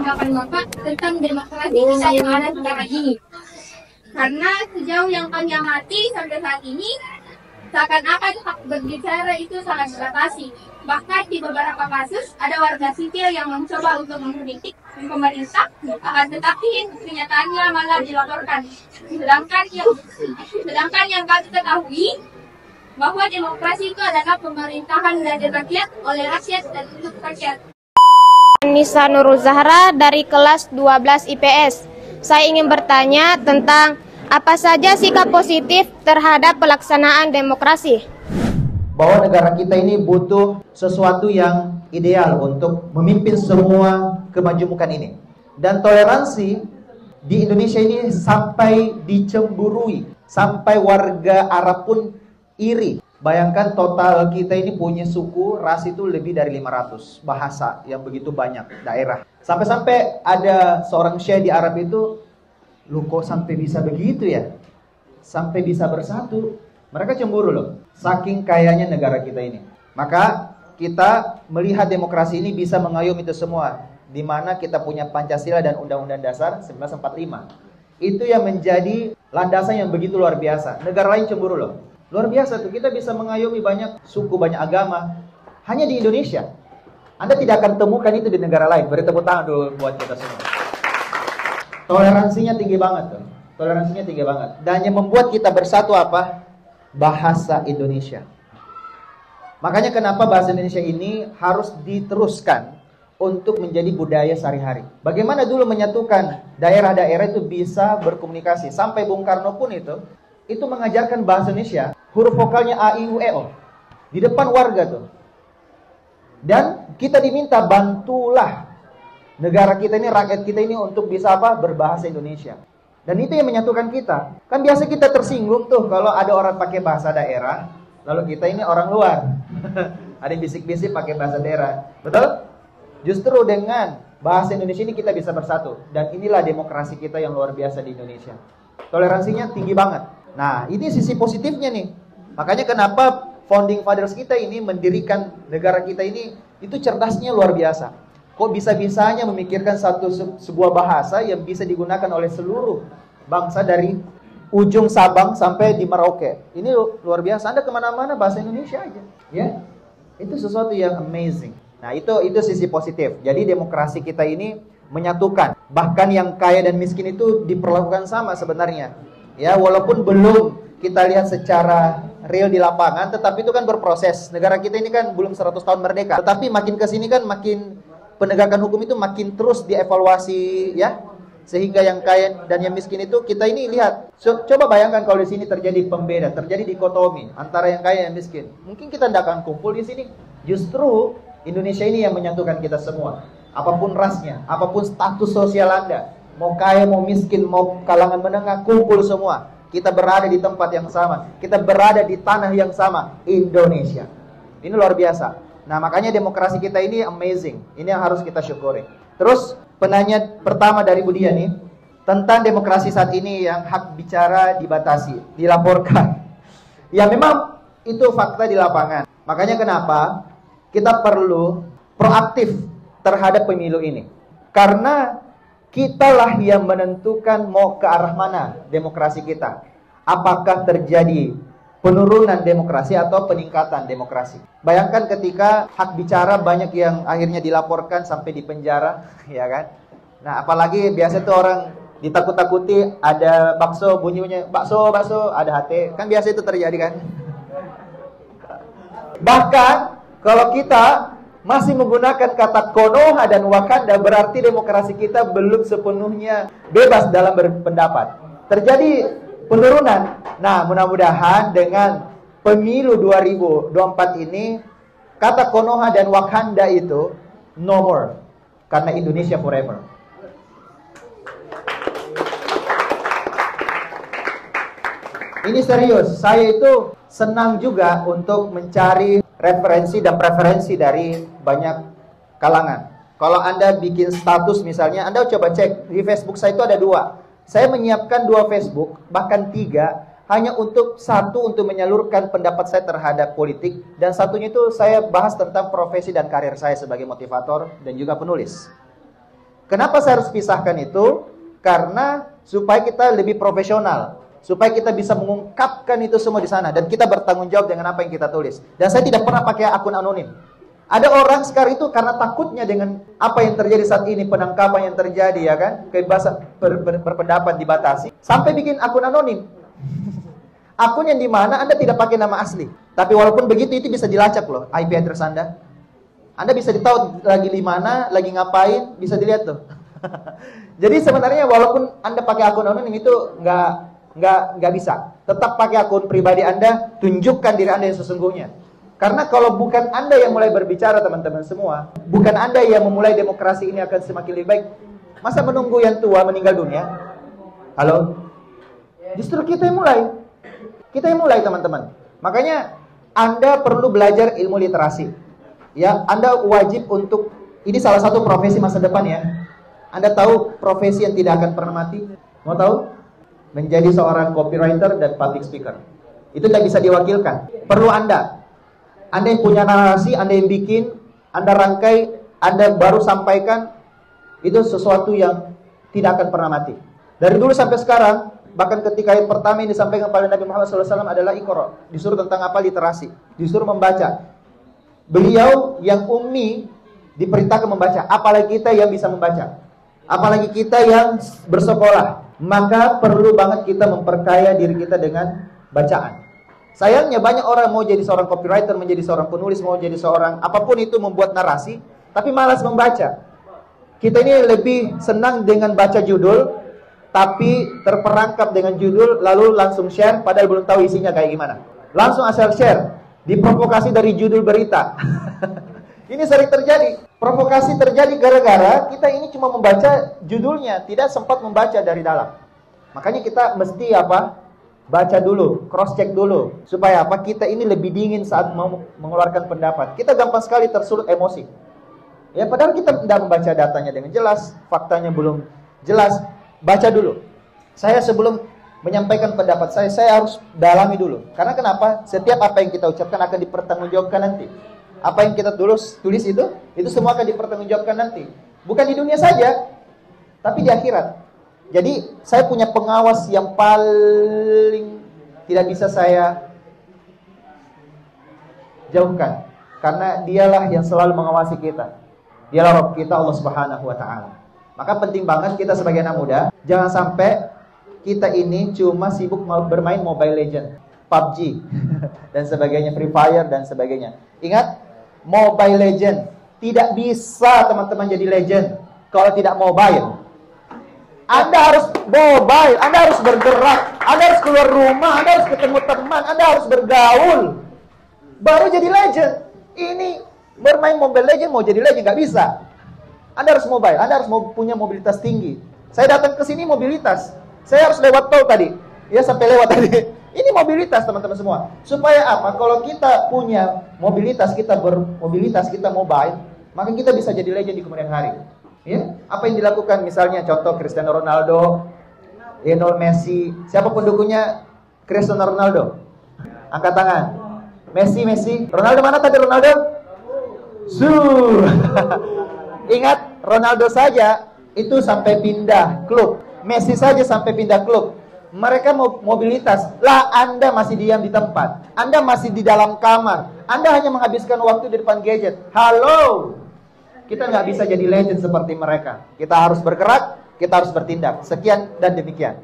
menambahkan Bapak tentang demokrasi kita yang ada sekarang ini. Karena sejauh yang kami amati sampai saat ini, seakan-akan hak berbicara itu sangat dibatasi. Bahkan di beberapa kasus ada warga sipil yang mencoba untuk mengkritik pemerintah, akan tetapi kenyataannya malah dilaporkan. Sedangkan yang kami ketahui bahwa demokrasi itu adalah pemerintahan dari rakyat, oleh rakyat, dan untuk rakyat. Nisa Nurul Zahra dari kelas 12 IPS. Saya ingin bertanya tentang apa saja sikap positif terhadap pelaksanaan demokrasi. Bahwa negara kita ini butuh sesuatu yang ideal untuk memimpin semua kemajemukan ini. Dan toleransi di Indonesia ini sampai dicemburui, sampai warga Arab pun iri. Bayangkan total kita ini punya suku, ras itu lebih dari 500, bahasa yang begitu banyak, daerah. Sampai-sampai ada seorang syekh di Arab itu, lu kok sampai bisa begitu ya? Sampai bisa bersatu. Mereka cemburu loh, saking kayanya negara kita ini. Maka kita melihat demokrasi ini bisa mengayomi itu semua, di mana kita punya Pancasila dan Undang-Undang Dasar 1945. Itu yang menjadi landasan yang begitu luar biasa. Negara lain cemburu loh. Luar biasa tuh, kita bisa mengayomi banyak suku, banyak agama. Hanya di Indonesia. Anda tidak akan temukan itu di negara lain. Beri tepuk tangan dulu buat kita semua. Toleransinya tinggi banget tuh. Toleransinya tinggi banget. Dan yang membuat kita bersatu apa? Bahasa Indonesia. Makanya kenapa bahasa Indonesia ini harus diteruskan untuk menjadi budaya sehari-hari. Bagaimana dulu menyatukan daerah-daerah itu bisa berkomunikasi. Sampai Bung Karno pun itu mengajarkan bahasa Indonesia, huruf vokalnya A, I, U, E, O. Di depan warga tuh. Dan kita diminta bantulah negara kita ini, rakyat kita ini untuk bisa apa? Berbahasa Indonesia. Dan itu yang menyatukan kita. Kan biasa kita tersinggung tuh kalau ada orang pakai bahasa daerah, lalu kita ini orang luar. Ada yang bisik-bisik pakai bahasa daerah. Betul? Justru dengan bahasa Indonesia ini kita bisa bersatu. Dan inilah demokrasi kita yang luar biasa di Indonesia. Toleransinya tinggi banget. Nah, ini sisi positifnya nih. Makanya kenapa founding fathers kita ini mendirikan negara kita ini, itu cerdasnya luar biasa. Kok bisa-bisanya memikirkan sebuah bahasa yang bisa digunakan oleh seluruh bangsa dari ujung Sabang sampai di Merauke. Ini luar biasa. Anda kemana-mana bahasa Indonesia aja, ya. Itu sesuatu yang amazing. Nah, itu sisi positif. Jadi demokrasi kita ini menyatukan. Bahkan yang kaya dan miskin itu diperlakukan sama sebenarnya. Ya, walaupun belum kita lihat secara real di lapangan, tetapi itu kan berproses. Negara kita ini kan belum 100 tahun merdeka. Tetapi makin ke sini kan makin penegakan hukum itu makin terus dievaluasi, ya. Sehingga yang kaya dan yang miskin itu kita ini lihat. Coba bayangkan kalau di sini terjadi pembeda, terjadi dikotomi antara yang kaya dan yang miskin. Mungkin kita tidak akan kumpul di sini. Justru Indonesia ini yang menyatukan kita semua. Apapun rasnya, apapun status sosial Anda, mau kaya, mau miskin, mau kalangan menengah, kumpul semua. Kita berada di tempat yang sama. Kita berada di tanah yang sama, Indonesia. Ini luar biasa. Nah, makanya demokrasi kita ini amazing. Ini yang harus kita syukuri. Terus, penanya pertama dari Budia nih, tentang demokrasi saat ini yang hak bicara dibatasi, dilaporkan. Ya, memang itu fakta di lapangan. Makanya kenapa kita perlu proaktif terhadap pemilu ini. Karena kitalah yang menentukan mau ke arah mana demokrasi kita. Apakah terjadi penurunan demokrasi atau peningkatan demokrasi. Bayangkan ketika hak bicara banyak yang akhirnya dilaporkan sampai di penjara, ya kan? Nah, apalagi biasa tuh orang ditakut-takuti, ada bakso, bunyinya bakso, ada HT. Kan biasa itu terjadi kan? Bahkan kalau kita masih menggunakan kata Konoha dan Wakanda, berarti demokrasi kita belum sepenuhnya bebas dalam berpendapat. Terjadi penurunan. Nah, mudah-mudahan dengan pemilu 2024 ini, kata Konoha dan Wakanda itu no more. Karena Indonesia forever. Ini serius, saya itu senang juga untuk mencari referensi dan preferensi dari banyak kalangan. Kalau Anda bikin status misalnya, Anda coba cek di Facebook saya itu ada 2. Saya menyiapkan 2 Facebook, bahkan 3, hanya untuk satu untuk menyalurkan pendapat saya terhadap politik, dan satunya itu saya bahas tentang profesi dan karir saya sebagai motivator dan juga penulis. Kenapa saya harus pisahkan itu? Karena supaya kita lebih profesional, supaya kita bisa mengungkapkan itu semua di sana, dan kita bertanggung jawab dengan apa yang kita tulis. Dan saya tidak pernah pakai akun anonim. Ada orang sekarang itu karena takutnya dengan apa yang terjadi saat ini, penangkapan yang terjadi, ya kan, kebebasan berpendapat dibatasi, sampai bikin akun anonim. Akun yang dimana Anda tidak pakai nama asli. Tapi walaupun begitu, itu bisa dilacak loh, IP address Anda. Anda bisa ditahu lagi di mana, lagi ngapain, bisa dilihat tuh. Jadi sebenarnya walaupun Anda pakai akun anonim itu nggak bisa. Tetap pakai akun pribadi Anda, tunjukkan diri Anda yang sesungguhnya. Karena kalau bukan Anda yang mulai berbicara, teman-teman semua, bukan Anda yang memulai demokrasi ini akan semakin lebih baik, masa menunggu yang tua meninggal dunia? Halo? Justru kita yang mulai. Kita yang mulai, teman-teman. Makanya Anda perlu belajar ilmu literasi. Ya, Anda wajib untuk, ini salah satu profesi masa depan ya. Anda tahu profesi yang tidak akan pernah mati? Mau tahu? Menjadi seorang copywriter dan public speaker. Itu tidak bisa diwakilkan. Perlu Anda yang punya narasi, Anda yang bikin, Anda rangkai, Anda baru sampaikan. Itu sesuatu yang tidak akan pernah mati. Dari dulu sampai sekarang, bahkan ketika ayat pertama yang disampaikan kepada Nabi Muhammad SAW adalah Iqra. Disuruh tentang apa? Literasi. Disuruh membaca. Beliau yang ummi diperintahkan membaca. Apalagi kita yang bisa membaca. Apalagi kita yang bersekolah. Maka perlu banget kita memperkaya diri kita dengan bacaan. Sayangnya banyak orang mau jadi seorang copywriter, menjadi seorang penulis, mau jadi seorang apapun itu, membuat narasi, tapi malas membaca. Kita ini lebih senang dengan baca judul, tapi terperangkap dengan judul, lalu langsung share, padahal belum tahu isinya kayak gimana. Langsung asal share, diprovokasi dari judul berita. Ini sering terjadi. Provokasi terjadi gara-gara kita ini cuma membaca judulnya, tidak sempat membaca dari dalam. Makanya kita mesti apa? Baca dulu, cross check dulu, supaya apa? Kita ini lebih dingin saat mau mengeluarkan pendapat. Kita gampang sekali tersulut emosi. Ya, padahal kita tidak membaca datanya dengan jelas, faktanya belum jelas. Baca dulu. Saya sebelum menyampaikan pendapat saya harus dalami dulu. Karena kenapa? Setiap apa yang kita ucapkan akan dipertanggungjawabkan nanti. Apa yang kita tulis itu semua akan dipertanggungjawabkan nanti. Bukan di dunia saja, tapi di akhirat. Jadi saya punya pengawas yang paling tidak bisa saya jauhkan, karena dialah yang selalu mengawasi kita. Dialah Rabb kita, Allah Subhanahu wa Ta'ala. Maka penting banget kita sebagai anak muda, jangan sampai kita ini cuma sibuk bermain Mobile Legends, PUBG dan sebagainya, Free Fire dan sebagainya. Ingat, Mobile Legends tidak bisa teman-teman jadi legend kalau tidak mobile. Anda harus mobile, Anda harus bergerak, Anda harus keluar rumah, Anda harus ketemu teman, Anda harus bergaul, baru jadi legend. Ini bermain Mobile Legends mau jadi legend nggak bisa. Anda harus mobile, Anda harus punya mobilitas tinggi. Saya datang ke sini mobilitas, saya harus lewat tol tadi, ya sampai lewat tadi. Ini mobilitas teman-teman semua. Supaya apa? Kalau kita punya mobilitas, kita bermobilitas, kita mobile, maka kita bisa jadi legend di kemudian hari. Ya, apa yang dilakukan misalnya contoh Cristiano Ronaldo, Lionel Messi, siapa pendukungnya Cristiano Ronaldo? Angkat tangan. Messi. Ronaldo mana tadi Ronaldo? Ingat, Ronaldo saja itu sampai pindah klub. Messi saja sampai pindah klub. Mereka mobilitas. Lah Anda masih diam di tempat. Anda masih di dalam kamar. Anda hanya menghabiskan waktu di depan gadget. Halo. Kita nggak bisa jadi legend seperti mereka. Kita harus bergerak, kita harus bertindak. Sekian dan demikian.